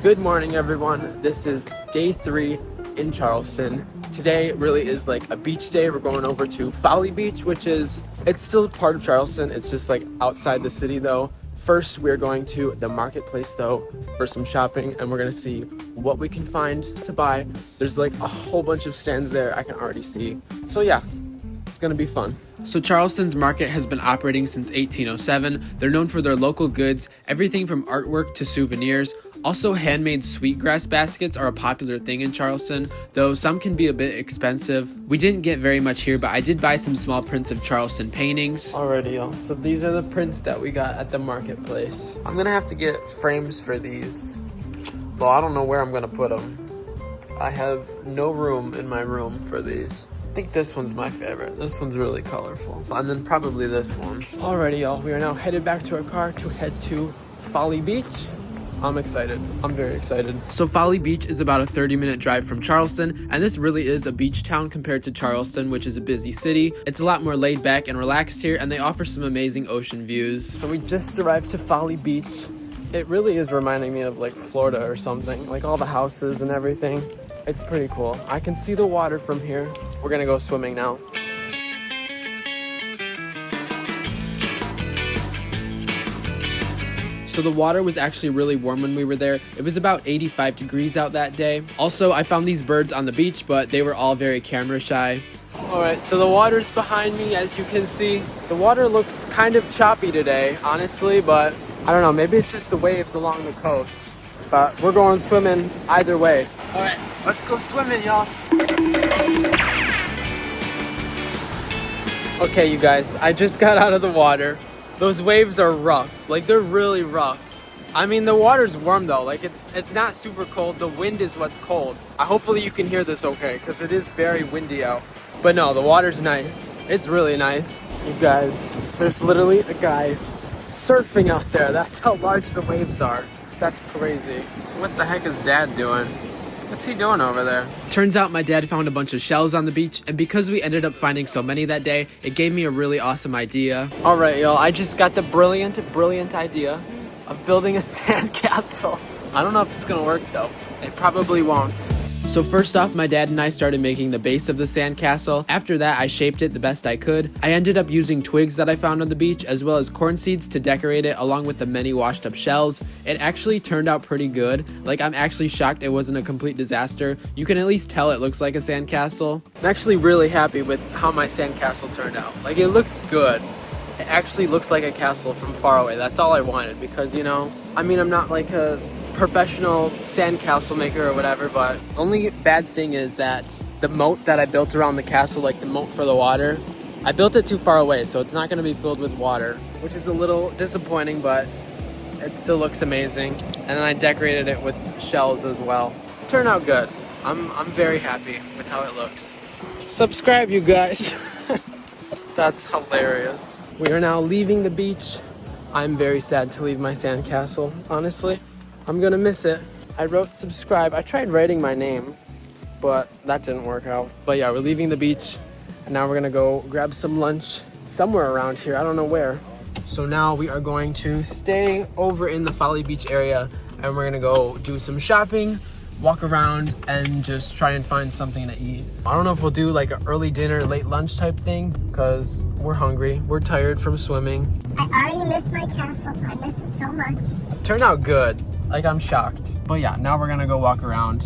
Good morning, everyone. This is day 3 in Charleston. Today really is like a beach day. We're going over to Folly Beach, it's still part of Charleston. It's just like outside the city though. First, we're going to the marketplace though for some shopping, and we're gonna see what we can find to buy. There's like a whole bunch of stands there I can already see. So yeah, it's gonna be fun. So Charleston's market has been operating since 1807. They're known for their local goods, everything from artwork to souvenirs. Also, handmade sweetgrass baskets are a popular thing in Charleston, though some can be a bit expensive. We didn't get very much here, but I did buy some small prints of Charleston paintings. Alrighty, y'all. So these are the prints that we got at the marketplace. I'm gonna have to get frames for these. Well, I don't know where I'm gonna put them. I have no room in my room for these. I think this one's my favorite. This one's really colorful. And then probably this one. Alrighty, y'all. We are now headed back to our car to head to Folly Beach. I'm excited. I'm very excited. So Folly Beach is about a 30-minute drive from Charleston, and this really is a beach town compared to Charleston, which is a busy city. It's a lot more laid back and relaxed here, and they offer some amazing ocean views. So we just arrived to Folly Beach. It really is reminding me of like Florida or something, like all the houses and everything. It's pretty cool. I can see the water from here. We're gonna go swimming now. So the water was actually really warm when we were there. It was about 85 degrees out that day. Also, I found these birds on the beach, but they were all very camera shy. All right, so the water's behind me, as you can see. The water looks kind of choppy today, honestly, but I don't know, maybe it's just the waves along the coast. But we're going swimming either way. All right, let's go swimming, y'all. Okay, you guys, I just got out of the water. Those waves are rough, like they're really rough. I mean, the water's warm though, like it's not super cold. The wind is what's cold. Hopefully you can hear this okay, because it is very windy out. But no, the water's nice. It's really nice. You guys, there's literally a guy surfing out there. That's how large the waves are. That's crazy. What the heck is Dad doing? What's he doing over there? Turns out my dad found a bunch of shells on the beach, and because we ended up finding so many that day, it gave me a really awesome idea. All right, y'all, I just got the brilliant idea of building a sandcastle. I don't know if it's gonna work though. It probably won't. So first off, my dad and I started making the base of the sandcastle. After that, I shaped it the best I could. I ended up using twigs that I found on the beach, as well as corn seeds to decorate it, along with the many washed up shells. It actually turned out pretty good. Like, I'm actually shocked it wasn't a complete disaster. You can at least tell it looks like a sandcastle. I'm actually really happy with how my sandcastle turned out. Like, it looks good. It actually looks like a castle from far away. That's all I wanted, because, you know, I mean, I'm not like a professional sandcastle maker or whatever, but the only bad thing is that the moat that I built around the castle, like the moat for the water, I built it too far away, so it's not going to be filled with water, which is a little disappointing, but it still looks amazing. And then I decorated it with shells as well. Turned out good. I'm very happy with how it looks. Subscribe, you guys. That's hilarious. We are now leaving the beach. I'm very sad to leave my sandcastle, honestly. I'm gonna miss it. I wrote subscribe. I tried writing my name, but that didn't work out. But yeah, we're leaving the beach, and now we're gonna go grab some lunch somewhere around here. I don't know where. So now we are going to stay over in the Folly Beach area, and we're gonna go do some shopping, walk around, and just try and find something to eat. I don't know if we'll do like an early dinner, late lunch type thing, because we're hungry. We're tired from swimming. I already miss my castle. I miss it so much. It turned out good. Like, I'm shocked. But yeah, now we're gonna go walk around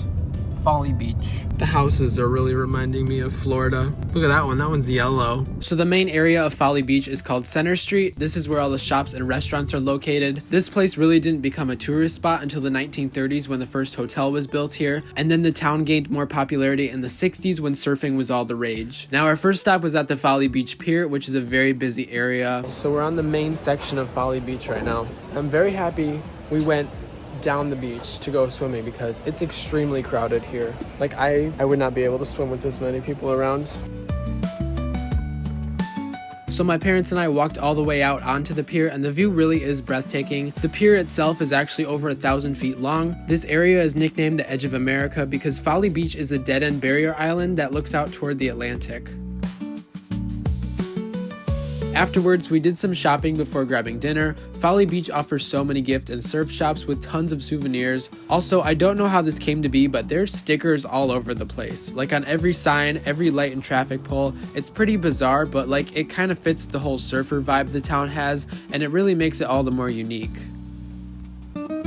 Folly Beach. The houses are really reminding me of Florida. Look at that one. That one's yellow. So the main area of Folly Beach is called Center Street. This is where all the shops and restaurants are located. This place really didn't become a tourist spot until the 1930s when the first hotel was built here. And then the town gained more popularity in the 60s when surfing was all the rage. Now our first stop was at the Folly Beach Pier, which is a very busy area. So we're on the main section of Folly Beach right now. I'm very happy we went down the beach to go swimming because it's extremely crowded here. Like, I would not be able to swim with this many people around. So my parents and I walked all the way out onto the pier, and the view really is breathtaking. The pier itself is actually over 1,000 feet long. This area is nicknamed the Edge of America because Folly Beach is a dead-end barrier island that looks out toward the Atlantic. Afterwards, we did some shopping before grabbing dinner. Folly Beach offers so many gift and surf shops with tons of souvenirs. Also, I don't know how this came to be, but there's stickers all over the place. Like on every sign, every light and traffic pole. It's pretty bizarre, but like it kind of fits the whole surfer vibe the town has, and it really makes it all the more unique.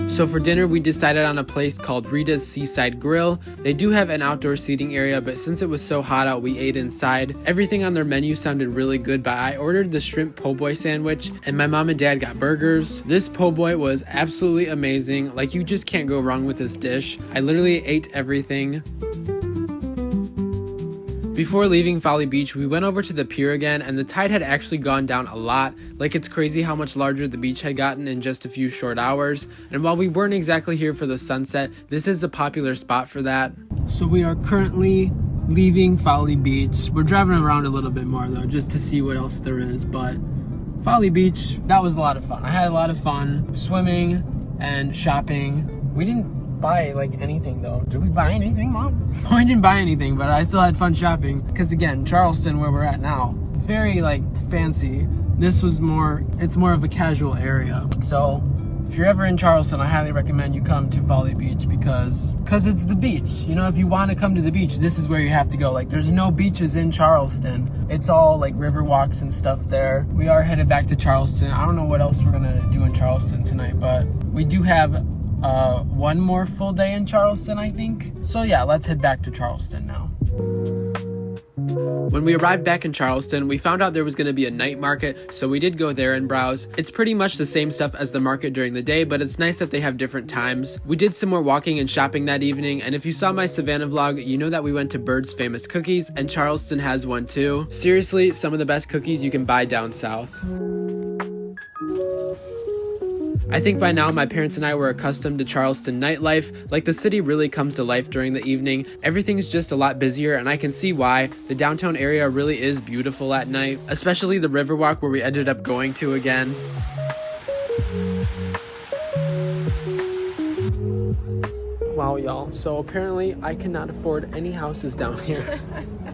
So for dinner, we decided on a place called Rita's Seaside Grill. They do have an outdoor seating area, but since it was so hot out, we ate inside. Everything on their menu sounded really good, but I ordered the shrimp po' boy sandwich, and my mom and dad got burgers. This po' boy was absolutely amazing. Like, you just can't go wrong with this dish. I literally ate everything. Before leaving Folly Beach, we went over to the pier again, and the tide had actually gone down a lot. Like, it's crazy how much larger the beach had gotten in just a few short hours. And while we weren't exactly here for the sunset, this is a popular spot for that. So we are currently leaving Folly Beach. We're driving around a little bit more though, just to see what else there is. But Folly Beach, that was a lot of fun. I had a lot of fun swimming and shopping. We didn't buy like anything though. Did we buy anything, Mom? We didn't buy anything, but I still had fun shopping. Because again, Charleston, where we're at now, it's very like fancy. This was it's more of a casual area. So if you're ever in Charleston, I highly recommend you come to Folly Beach because it's the beach. You know, if you want to come to the beach, this is where you have to go. Like, there's no beaches in Charleston. It's all like river walks and stuff there. We are headed back to Charleston. I don't know what else we're gonna do in Charleston tonight, but we do have one more full day in Charleston, I think. So yeah, let's head back to Charleston now. When we arrived back in Charleston, we found out there was going to be a night market, so we did go there and browse. It's pretty much the same stuff as the market during the day, but it's nice that they have different times. We did some more walking and shopping that evening, and if you saw my Savannah vlog, you know that we went to Bird's Famous Cookies, and Charleston has one too. Seriously, some of the best cookies you can buy down south. I think by now my parents and I were accustomed to Charleston nightlife. Like, the city really comes to life during the evening. Everything's just a lot busier, and I can see why. The downtown area really is beautiful at night, especially the Riverwalk where we ended up going to again. Wow, y'all. So apparently I cannot afford any houses down here.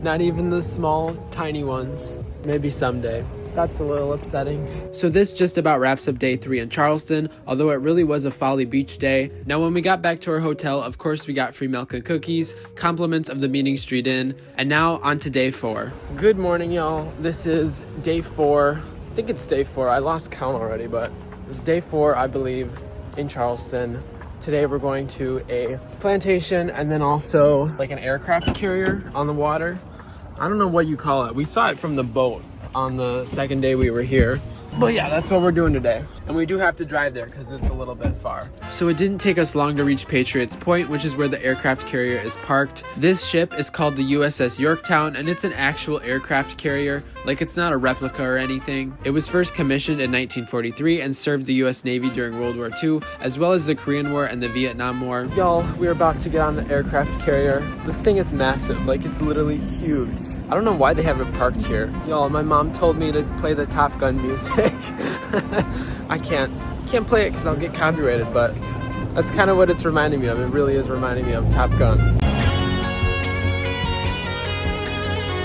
Not even the small, tiny ones. Maybe someday. That's a little upsetting. So this just about wraps up day 3 in Charleston, although it really was a Folly Beach day. Now when we got back to our hotel, of course we got free milk and cookies, compliments of the Meeting Street Inn, and now on to day 4. Good morning, y'all. This is day 4. I think it's day 4. I lost count already, but it's day 4, I believe, in Charleston. Today we're going to a plantation and then also like an aircraft carrier on the water. I don't know what you call it. We saw it from the boat on the second day we were here. But yeah, that's what we're doing today. And we do have to drive there because it's a little bit far. So it didn't take us long to reach Patriots Point, which is where the aircraft carrier is parked. This ship is called the USS Yorktown, and it's an actual aircraft carrier. Like, it's not a replica or anything. It was first commissioned in 1943 and served the US Navy during World War II, as well as the Korean War and the Vietnam War. Y'all, we're about to get on the aircraft carrier. This thing is massive. Like, it's literally huge. I don't know why they have it parked here. Y'all, my mom told me to play the Top Gun music. I can't play it because I'll get copyrighted, but that's kind of what it's reminding me of. It really is reminding me of Top Gun.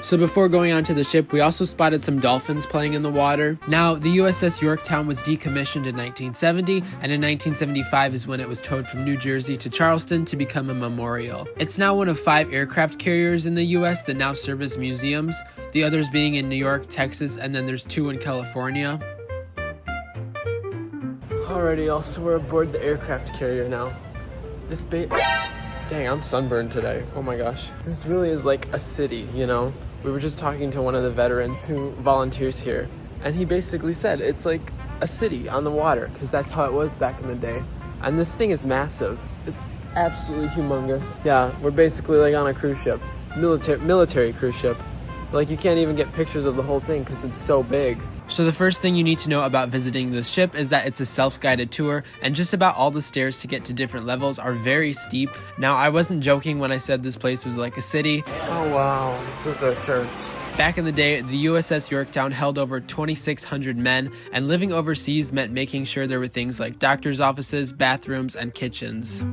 So before going onto the ship, we also spotted some dolphins playing in the water. Now, the USS Yorktown was decommissioned in 1970, and in 1975 is when it was towed from New Jersey to Charleston to become a memorial. It's now one of 5 aircraft carriers in the US that now serve as museums, the others being in New York, Texas, and then there's 2 in California. Alrighty, y'all, so we're aboard the aircraft carrier now. Dang, I'm sunburned today. Oh my gosh. This really is like a city, you know? We were just talking to one of the veterans who volunteers here, and he basically said it's like a city on the water, because that's how it was back in the day. And this thing is massive. It's absolutely humongous. Yeah, we're basically like on a cruise ship. Military cruise ship. Like, you can't even get pictures of the whole thing because it's so big. So the first thing you need to know about visiting this ship is that it's a self-guided tour, and just about all the stairs to get to different levels are very steep. Now, I wasn't joking when I said this place was like a city. Oh wow, this was their church. Back in the day, the USS Yorktown held over 2,600 men, and living overseas meant making sure there were things like doctors' offices, bathrooms, and kitchens.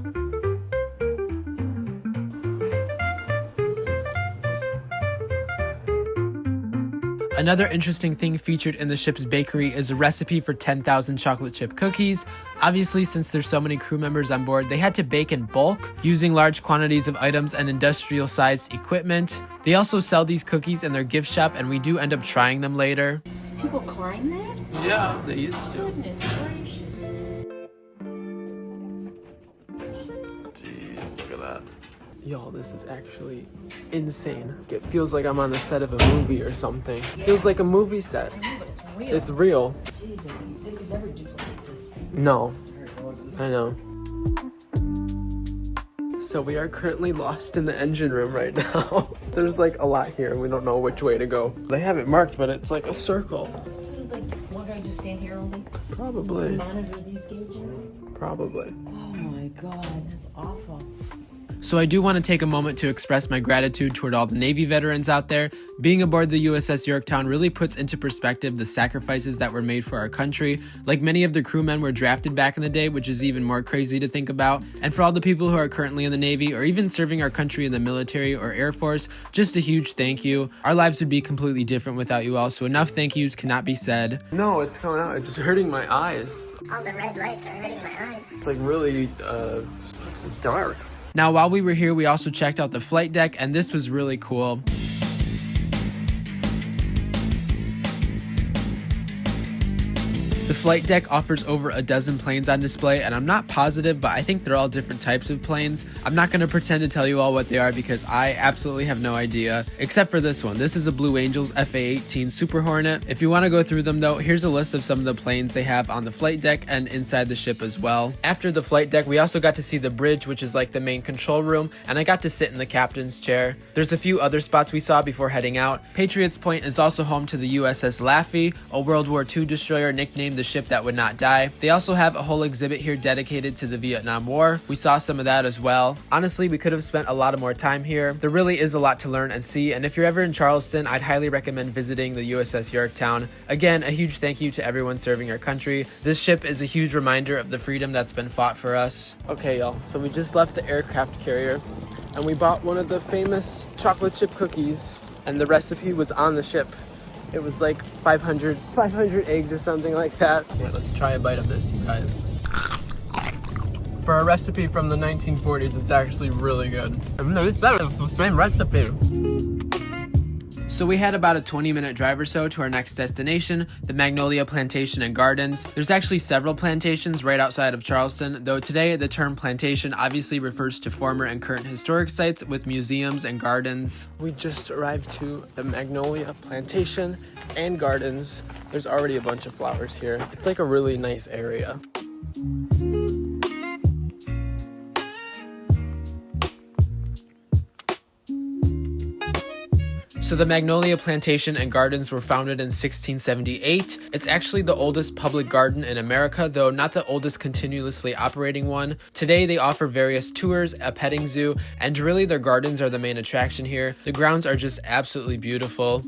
Another interesting thing featured in the ship's bakery is a recipe for 10,000 chocolate chip cookies. Obviously, since there's so many crew members on board, they had to bake in bulk, using large quantities of items and industrial-sized equipment. They also sell these cookies in their gift shop, and we do end up trying them later. People climb that? Yeah, they used to. Goodness gracious. Jeez, look at that. Yo, this is actually insane. It feels like I'm on the set of a movie or something. It feels like a movie set. I know, but it's real. It's real. Jeez, they could never duplicate this. No, I know. So we are currently lost in the engine room right now. There's like a lot here and we don't know which way to go. They have it marked, but it's like a circle. Like, why don't I just stand here only? Probably. Monitor these gauges? Probably. Oh my god, that's awful. So I do want to take a moment to express my gratitude toward all the Navy veterans out there. Being aboard the USS Yorktown really puts into perspective the sacrifices that were made for our country. Like, many of the crewmen were drafted back in the day, which is even more crazy to think about. And for all the people who are currently in the Navy or even serving our country in the military or Air Force, just a huge thank you. Our lives would be completely different without you all, so enough thank yous cannot be said. No, it's coming out. It's just hurting my eyes. All the red lights are hurting my eyes. It's like really, it's dark. Now, while we were here, we also checked out the flight deck, and this was really cool. The flight deck offers over a dozen planes on display, and I'm not positive, but I think they're all different types of planes. I'm not going to pretend to tell you all what they are because I absolutely have no idea, except for this one. This is a Blue Angels FA-18 Super Hornet. If you want to go through them though, here's a list of some of the planes they have on the flight deck and inside the ship as well. After the flight deck, we also got to see the bridge, which is like the main control room, and I got to sit in the captain's chair. There's a few other spots we saw before heading out. Patriots Point is also home to the USS Laffey, a World War II destroyer nicknamed the ship that would not die. They also have a whole exhibit here dedicated to the Vietnam War. We saw some of that as well. Honestly, we could have spent a lot more time here. There really is a lot to learn and see, and if you're ever in Charleston, I'd highly recommend visiting the USS Yorktown. Again, a huge thank you to everyone serving our country. This ship is a huge reminder of the freedom that's been fought for us. Okay, y'all, so we just left the aircraft carrier and we bought one of the famous chocolate chip cookies, and the recipe was on the ship. It was like 500 eggs or something like that. Yeah, let's try a bite of this, you guys. For a recipe from the 1940s, it's actually really good. It's better, it's the same recipe. So we had about a 20-minute drive or so to our next destination, the Magnolia Plantation and Gardens. There's actually several plantations right outside of Charleston, though today the term plantation obviously refers to former and current historic sites with museums and gardens. We just arrived to the Magnolia Plantation and Gardens. There's already a bunch of flowers here. It's like a really nice area. So the Magnolia Plantation and Gardens were founded in 1678. It's actually the oldest public garden in America, though not the oldest continuously operating one. Today they offer various tours, a petting zoo, and really their gardens are the main attraction here. The grounds are just absolutely beautiful.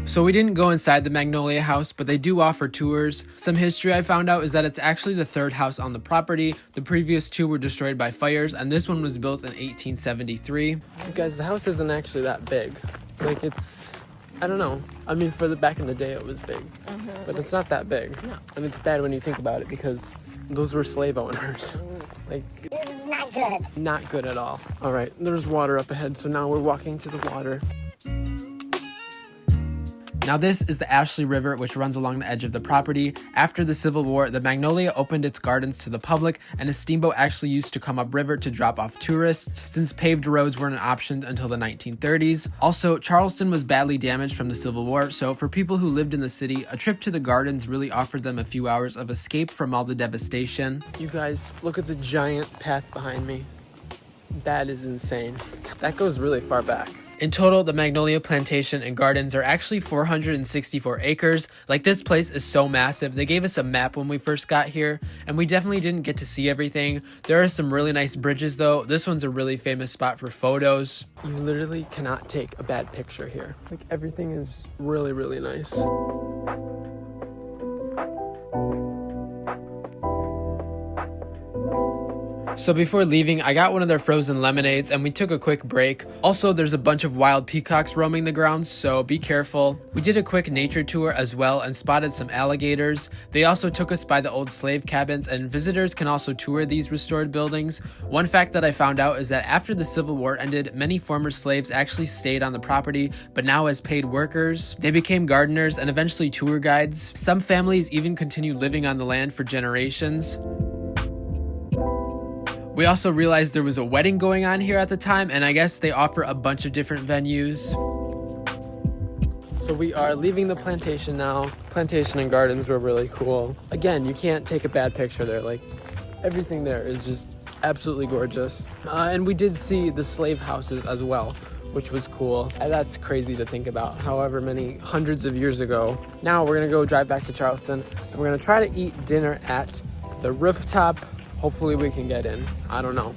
So we didn't go inside the Magnolia house, but they do offer tours. Some history I found out is that it's actually the third house on the property. The previous two were destroyed by fires, and this one was built in 1873. You guys, the house isn't actually that big. Like, it's, I don't know. I mean, for the back in the day, it was big, but it's not that big. No. And it's bad when you think about it because those were slave owners. Like, It was not good. not good at all. All right, there's water up ahead, so now we're walking to the water. Now this is the Ashley River, which runs along the edge of the property. After the Civil War, the Magnolia opened its gardens to the public, and a steamboat actually used to come upriver to drop off tourists, since paved roads weren't an option until the 1930s. Also, Charleston was badly damaged from the Civil War, so for people who lived in the city, a trip to the gardens really offered them a few hours of escape from all the devastation. You guys, look at the giant path behind me. That is insane. That goes really far back. In total, the Magnolia Plantation and Gardens are actually 464 acres. Like, this place is so massive. They gave us a map when we first got here, and we definitely didn't get to see everything. There are some really nice bridges though. This one's a really famous spot for photos. You literally cannot take a bad picture here. Like, everything is really, really nice. So before leaving, I got one of their frozen lemonades and we took a quick break. Also, there's a bunch of wild peacocks roaming the grounds, so be careful. We did a quick nature tour as well and spotted some alligators. They also took us by the old slave cabins, and visitors can also tour these restored buildings. One fact that I found out is that after the Civil War ended, many former slaves actually stayed on the property, but now as paid workers. They became gardeners and eventually tour guides. Some families even continue living on the land for generations. We also realized there was a wedding going on here at the time, and I guess they offer a bunch of different venues. So we are leaving the plantation now. Plantation and Gardens were really cool. Again, you can't take a bad picture there. Like, everything there is just absolutely gorgeous. And we did see the slave houses as well, which was cool. And that's crazy to think about, however many hundreds of years ago. Now we're gonna go drive back to Charleston, and we're gonna try to eat dinner at the rooftop. Hopefully we can get in. I don't know.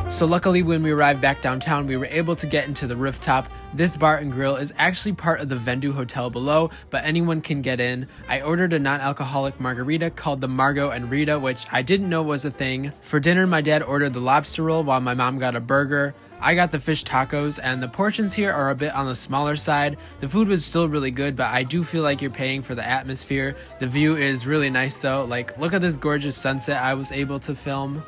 So luckily when we arrived back downtown, we were able to get into the rooftop. This bar and grill is actually part of the Vendu Hotel below, but anyone can get in. I ordered a non-alcoholic margarita called the Margot and Rita, which I didn't know was a thing. For dinner, my dad ordered the lobster roll while my mom got a burger. I got the fish tacos, and the portions here are a bit on the smaller side. The food was still really good, but I do feel like you're paying for the atmosphere. The view is really nice though. Like, look at this gorgeous sunset I was able to film.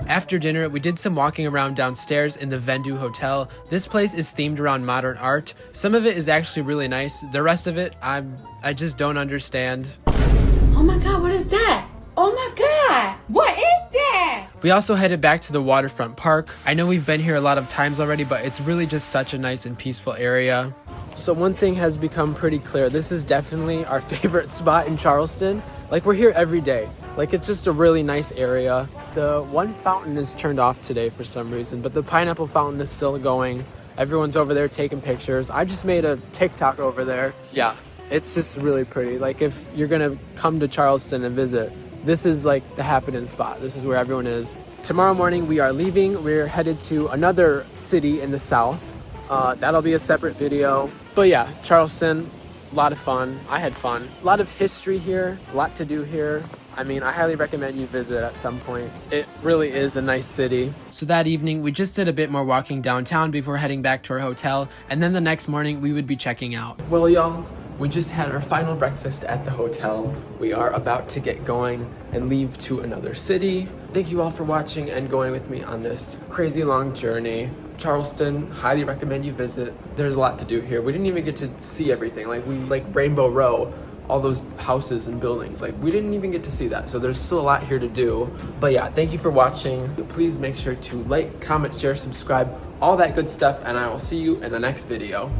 After dinner, we did some walking around downstairs in the Vendu Hotel. This place is themed around modern art. Some of it is actually really nice. The rest of it, I just don't understand. Oh my God, what is that? Oh my God, what is that? We also headed back to the waterfront park. I know we've been here a lot of times already, but it's really just such a nice and peaceful area. So one thing has become pretty clear. This is definitely our favorite spot in Charleston. Like, we're here every day. Like, it's just a really nice area. The one fountain is turned off today for some reason, but the pineapple fountain is still going. Everyone's over there taking pictures. I just made a TikTok over there. Yeah, it's just really pretty. Like, if you're gonna come to Charleston and visit, this is like the happening spot. This is where everyone is. Tomorrow morning we are leaving. We're headed to another city in the south. That'll be a separate video. But yeah, Charleston, a lot of fun. I had fun. A lot of history here, a lot to do here. I mean, I highly recommend you visit at some point. It really is a nice city. So that evening, we just did a bit more walking downtown before heading back to our hotel, and then the next morning, we would be checking out. Well, y'all, we just had our final breakfast at the hotel. We are about to get going and leave to another city. Thank you all for watching and going with me on this crazy long journey. Charleston, highly recommend you visit. There's a lot to do here. We didn't even get to see everything. Like, we Rainbow Row, all those houses and buildings. Like, we didn't even get to see that. So there's still a lot here to do. But yeah, thank you for watching. Please make sure to like, comment, share, subscribe, all that good stuff. And I will see you in the next video.